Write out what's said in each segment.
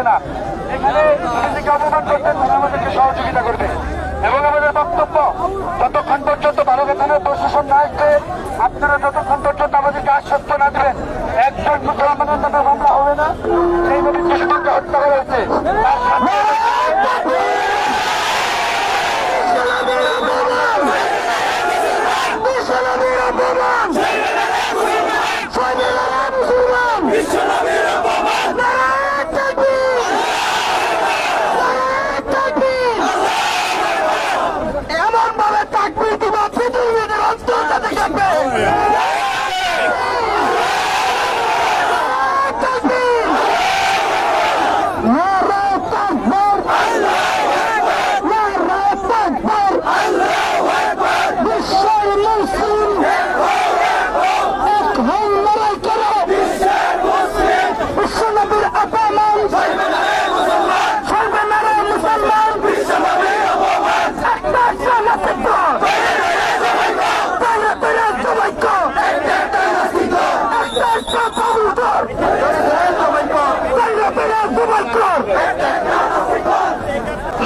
না। এখানে নিজেকে অপমান করতে তারা আমাদেরকে সহযোগিতা করবে। এবং আমাদের বক্তব্য, যতক্ষণ পর্যন্ত বারোগা থানার প্রশাসন না আসবে, আপনারা যতক্ষণ পর্যন্ত আমাদেরকে আশ্বস্ত না দেবেন একজন মুসলমানের নামে মামলা হবে না, সেইভাবে কৃষককে হত্যা করা হয়েছে তার সাথে এমন ভাবে তাকবীর দিব পৃথিবীর অন্তর্গত থাকবে।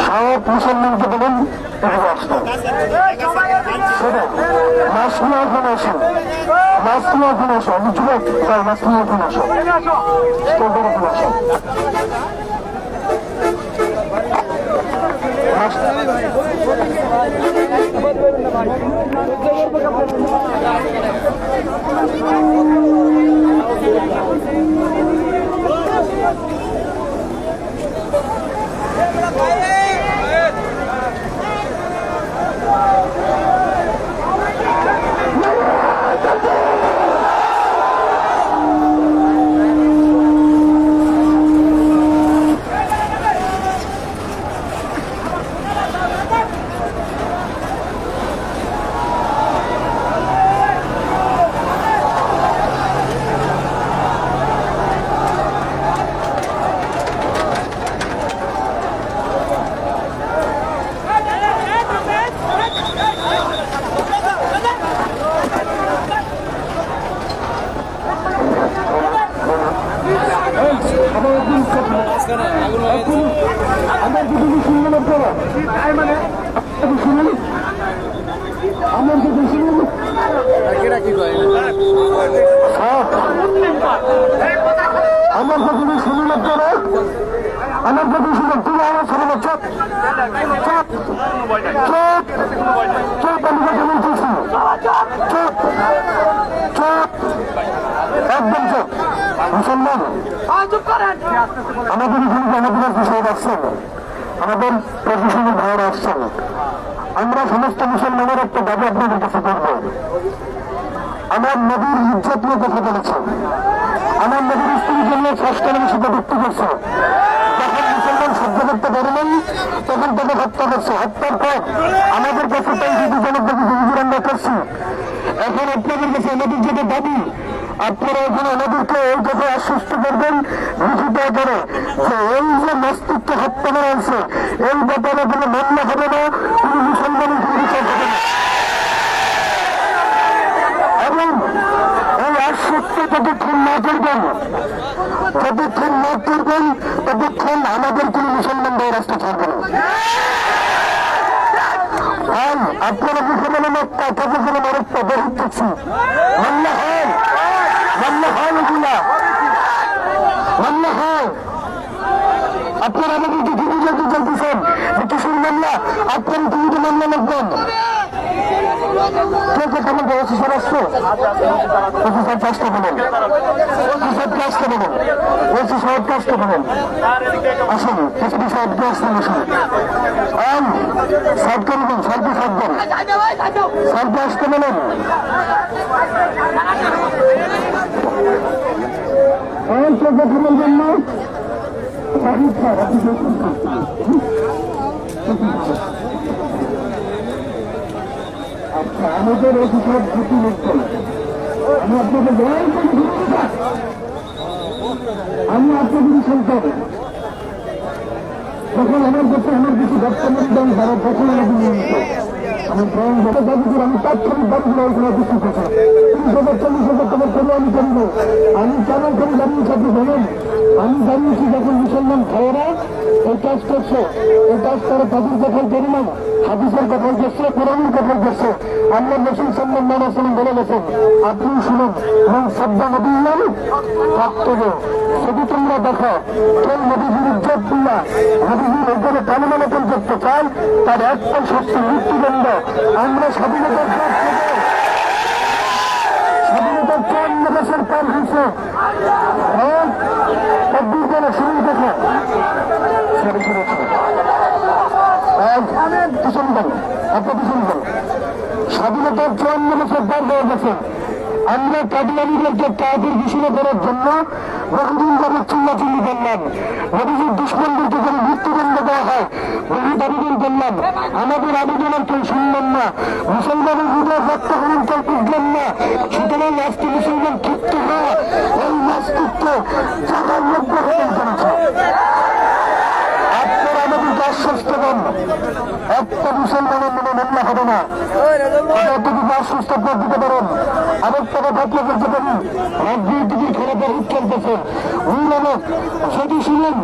সব মুসলমানকে বলুন মাসমিয়া ফোন আসো, মাসমিয়া ফোন আসো, আমি যুবক মাসমিয়া ফোন আসো, ফোন আসো। আমার প্রতি সুযোগ করে আমার প্রতি সুযোগ তুলে আমার সবাই চোখ চোখ চোখ চোখ আমি কথা বলতেছি চোখ চোখ একদম চোখ মুসলমান আমাদের এখানে আমাদের বিষয় রাখছেন, আমাদের প্রশাসনের ভাই রাখছেন। আমরা সমস্ত মুসলমানের একটা দাবি আপনাদের কাছে করব। আমার নবীর ইজ্জত নিয়ে কথা বলেছেন, আমার নবীর স্ত্রীর জন্য ষষ্ঠের সাথে ব্যক্ত করছে। যখন মুসলমান সহ্য করতে পারলেন তখন তাদের হত্যা করছে। হত্যার পর আমাদের কাছে তাই যদি জনগণকে আমরা করছি। এখন আপনাদের কাছে আমাদের যেটা দাবি, আপনারা এখন আমাদেরকে এই কথা আশ্বস্ত করবেন লিখিত করে যে এই যে মস্তিষ্ক হত্যা করা হয়েছে এই ব্যাপারে কোনো মামলা হবে না, কোনো মুসলমানের কোনো বিচার হবে না। এবং এই আশ্বস্ত যতক্ষণ না করবেন ততক্ষণ আমাদের কোনো মুসলমান ভাই রাস্তা থাকবে না। আপনারা মুসলমানের একটা কতক্ষণ আরেকটা বহুত দেখছি মামলা হয় এগুলা মামলা হয়। আপনারা আমাদেরকে কি বুঝাতে চাইতেছেন যে কিশোর মামলা আপনারা টিভিতে মামলা লাগবেন কে কে কেমন ব্যবস্থা সব আসছে অফিসার কাজটা বলেন, অফিসার কাজটা বলেন, ওসি সাহেব কাজটা বলেন, আসুন এসপি সাহেবকে আসবেন, আসুন সাহেবকে নেবেন, সাহেবকে থাকবেন, সাহেবকে আসতে বলেন। গঠনের জন্য আচ্ছা আমাদের অফিসের ক্ষতি লিখবেন, আমি আপনাকে আমি আপনাদের শুনতে হবে যখন আমার কাছে আমার কিছু বর্তমান দেন তারা তখন আমাদের নিয়মিত আমি আমি তাৎক্ষণিক দাবিগুলো ওইখানে কিছু কথা 30,000 40,000 টাকার করে আমি করবো। আমি কেন করে দাঁড়িয়ে সাথে জানেন আমি জানিয়েছি যখন মুসলমান ভাইয়েরা এই কাজ করছে, এই কাজ তারা তাদের কথাই করি না, হাদিসের কথাই করছে, কোরআনের কথাই করছে। আল্লাহ রসুল সাল্লাল্লাহু আলাইহি ওয়াসাল্লাম বলে গেছেন, আপনি শুনুন, মান সাব্বা নবিয়্যান ফাকতুবু। যদি তোমরা দেখো কেউ নবীজির ইজ্জত দিয়া নবীজির ওপরে কালিমালাপন করতে চায়, তার একটাই শাস্তি মৃত্যুদণ্ড। আমরা স্বাধীনতার পর থেকে স্বাধীনতার 54 বছর পার হয়েছে। চব্বিশ জনে শুরু থেকে স্বাধীনতার 54 বছর পার হয়ে গেছে। আমরা কাদিয়ানীদেরকে কাদের ঘোষণা করার জন্য বহুদিন ধরে চিল্লাচিল্লি করলাম, নবীজির দুশ্মনদেরকে যদি মৃত্যুদণ্ড দেওয়া হয় বহু আবেদন করলাম, আমাদের আবেদনের কেউ শুনলেন না, মুসলমানের হৃদয় রক্তকরণ কেউ বুঝলেন না। সুতরাং আজকে মুসলমান ক্ষিপ্ত হয় এই নাস্তিককে জানার লক্ষ্য হয়ে করেছে। আপনারা আমাদেরকে আশ্বস্ত দেন, একটা মুসলমানের মনে মামলা হবে না, এতটুকু আশ্বস্ত করে দিতে পারেন। আরেকটা কথা বলতে পারি, রাজনীতি খারাপের হিট চলতেছে যদি শুনেন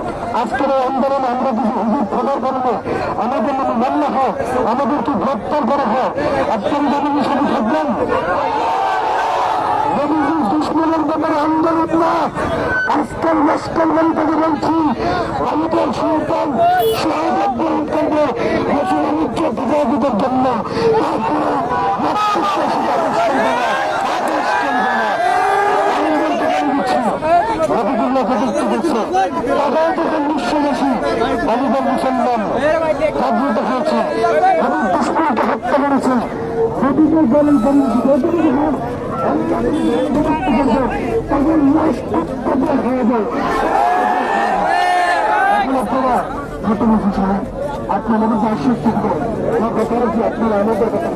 আজকের এই আন্দোলন আমরা কিছু হুজুর খবর করবো, আমাদের মনে মামলা হয়, আমাদেরকে গ্রেপ্তার করা হয়, আপনারা যাবেন সাথে থাকবেন। দুশ্মনের ব্যাপারে আন্দোলন না, আজকাল লস্কর বাড়ি থেকে বলছি আমাদের সন্তান শাহাদাত বরণ করবে রসুলের ইজ্জত হেফাজতের জন্য। তারপরে মুসলমান জাগ্রত হয়েছে, আমি দুশ্মনকে হত্যা করেছি, নদীকে বলেন আপনি আমাদের আশ্বস্ত করেন, আপনারা আমাদের কথা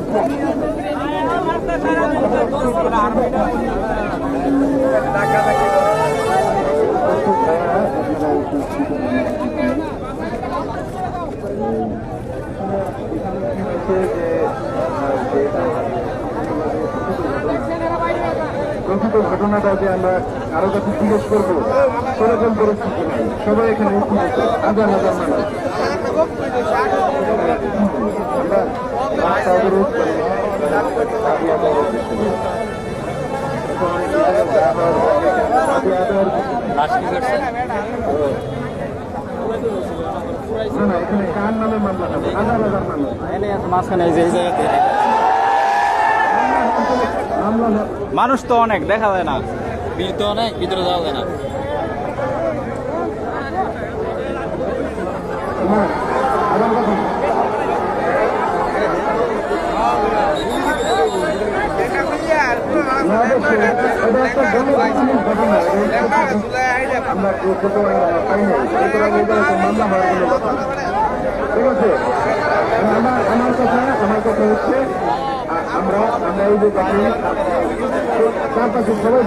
প্রকৃত ঘটনাটা যে আমরা আরো কাছে জিজ্ঞেস করবো, সেরকম পরিস্থিতি নেই। সবাই এখানে উপস্থিত, হাজার হাজার মানুষ। আমরা রাস্তা অবরোধ করি, না এখানে কার নামে মামলা হবে? হাজার হাজার মানুষ মাঝখানে এই জায়গাতে মানুষ তো অনেক, দেখা যায় না, ভিড় তো অনেক, ভিতরে যাওয়া যায় না। ঠিক আছে, আমার কথা হচ্ছে আমরা এই যে গাড়ি চারপাশে সবাই